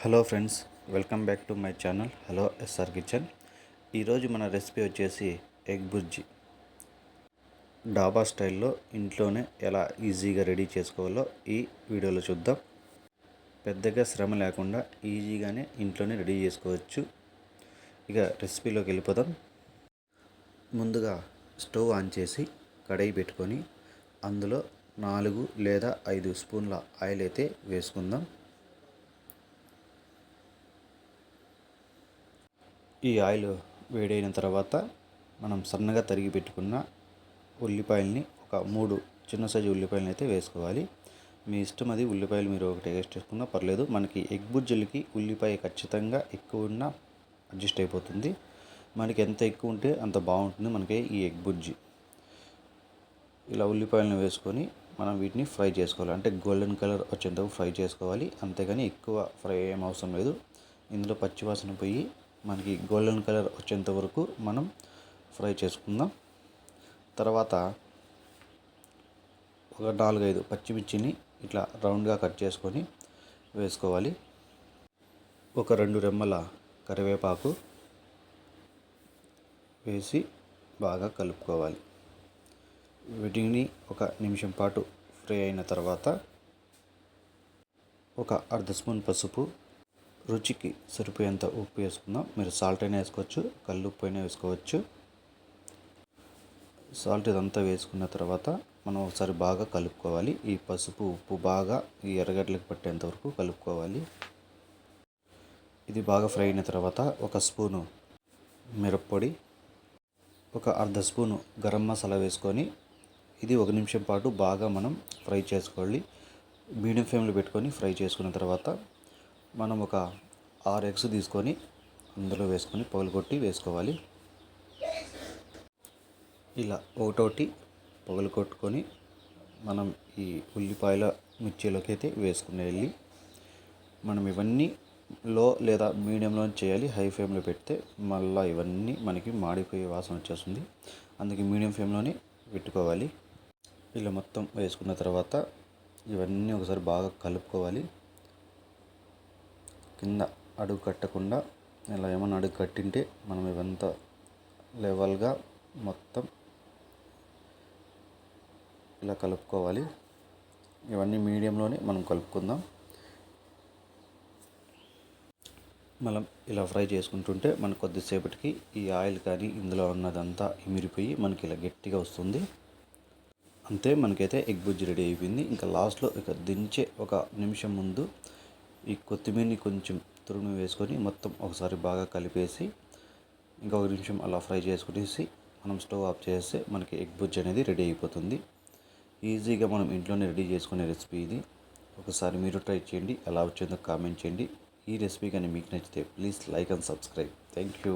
Hello friends, welcome back to my channel hello SR kitchen. ఈరోజు మన recipe వచ్చేసి egg bhurji. డాబా స్టైల్లో ఇంట్లోనే ఎలా ఈజీగా రెడీ చేసుకోవాలో ఈ వీడియోలో చూద్దాం. పెద్దగా శ్రమ లేకుండా ఈజీగానే ఇంట్లోనే రెడీ చేసుకోవచ్చు. ఇక రెసిపీలోకి వెళ్ళిపోదాం. ముందుగా స్టవ్ ఆన్ చేసి కడాయి పెట్టుకొని అందులో 4 లేదా 5 స్పూన్ల ఆయిల్ అయితే వేసుకుందాం. ఈ ఆయిల్ వేడైన తర్వాత మనం సన్నగా తరిగి పెట్టుకున్న ఉల్లిపాయల్ని ఒక 3 చిన్న సైజు ఉల్లిపాయలను అయితే వేసుకోవాలి. మీ ఇష్టం, అది ఉల్లిపాయలు మీరు ఒకటి వేసుకున్నా పర్లేదు. మనకి ఎగ్ బుర్జీలకి ఉల్లిపాయ ఖచ్చితంగా ఎక్కువ ఉన్నా అడ్జస్ట్ అయిపోతుంది. మనకి ఎంత ఎక్కువ ఉంటే అంత బాగుంటుంది మనకి ఈ ఎగ్ బుర్జీ. ఇలా ఉల్లిపాయలను వేసుకొని మనం వీటిని ఫ్రై చేసుకోవాలి. అంటే గోల్డెన్ కలర్ వచ్చేంతవరకు ఫ్రై చేసుకోవాలి. అంతేగాని ఎక్కువ ఫ్రై ఏం అవసరం లేదు. ఇందులో పచ్చివాసన పోయి మనకి గోల్డెన్ కలర్ వచ్చేంత వరకు మనం ఫ్రై చేసుకుందాం. తర్వాత ఒక 4-5 పచ్చిమిర్చిని ఇట్లా రౌండ్గా కట్ చేసుకొని వేసుకోవాలి. ఒక 2 రెమ్మల కరివేపాకు వేసి బాగా కలుపుకోవాలి. వీటిని ఒక నిమిషం పాటు ఫ్రై అయిన తర్వాత ఒక అర్ధ స్పూన్ పసుపు, రుచికి సరిపోయేంత ఉప్పు వేసుకుందాం. మీరు సాల్ట్ అయినా వేసుకోవచ్చు, కల్లుప్పు అయినా వేసుకోవచ్చు. సాల్ట్ ఇదంతా వేసుకున్న తర్వాత మనం ఒకసారి బాగా కలుపుకోవాలి. ఈ పసుపు ఉప్పు బాగా ఈ ఎర్రగడ్డలకు పట్టేంత వరకు కలుపుకోవాలి. ఇది బాగా ఫ్రై అయిన తర్వాత ఒక స్పూను మిరప్పొడి, ఒక అర్ధ స్పూను గరం మసాలా వేసుకొని ఇది 1 నిమిషం పాటు బాగా మనం ఫ్రై చేసుకోవాలి. మీడియం ఫ్లేమ్లో పెట్టుకొని ఫ్రై చేసుకున్న తర్వాత మనం ఒక 6 ఎగ్స్ తీసుకొని అందులో వేసుకొని పగలగొట్టి వేసుకోవాలి. ఇలా ఒకటోటి పగలగొట్టుకొని మనం ఈ ఉల్లిపాయల మిర్చిలోకి అయితే వేసుకుని వెళ్ళి మనం ఇవన్నీ లో లేదా మీడియంలో చేయాలి. హై ఫ్లేమ్లో పెడితే మళ్ళీ ఇవన్నీ మనకి మాడిపోయే వాసన వచ్చేస్తుంది. అందుకే మీడియం ఫ్లేమ్లోనే పెట్టుకోవాలి. ఇలా మొత్తం వేసుకున్న తర్వాత ఇవన్నీ ఒకసారి బాగా కలుపుకోవాలి. కింద అడుగు కట్టకుండా, ఇలా ఏమన్నా అడుగు కట్టింటే మనం ఇవంతా లెవెల్గా మొత్తం ఇలా కలుపుకోవాలి. ఇవన్నీ మీడియంలోనే మనం కలుపుకుందాం. మనం ఇలా ఫ్రై చేసుకుంటుంటే మనకు కొద్దిసేపటికి ఈ ఆయిల్ కానీ ఇందులో ఉన్నదంతా ఇమిరిపోయి మనకి ఇలా గట్టిగా వస్తుంది. అంతే, మనకైతే ఎగ్ బుర్జీ రెడీ అయిపోయింది. ఇంకా లాస్ట్లో ఇక దించే ఒక నిమిషం ముందు ఈ కొత్తిమీరని కొంచెం తురుము వేసుకొని మొత్తం ఒకసారి బాగా కలిపేసి ఇంకొక నిమిషం అలా ఫ్రై చేసుకునేసి మనం స్టవ్ ఆఫ్ చేస్తే మనకి ఎగ్ బుర్జీ అనేది రెడీ అయిపోతుంది. ఈజీగా మనం ఇంట్లోనే రెడీ చేసుకునే రెసిపీ ఇది. ఒకసారి మీరు ట్రై చేయండి, ఎలా వచ్చిందో కామెంట్ చేయండి. ఈ రెసిపీ కానీ మీకు నచ్చితే please like and subscribe. Thank you.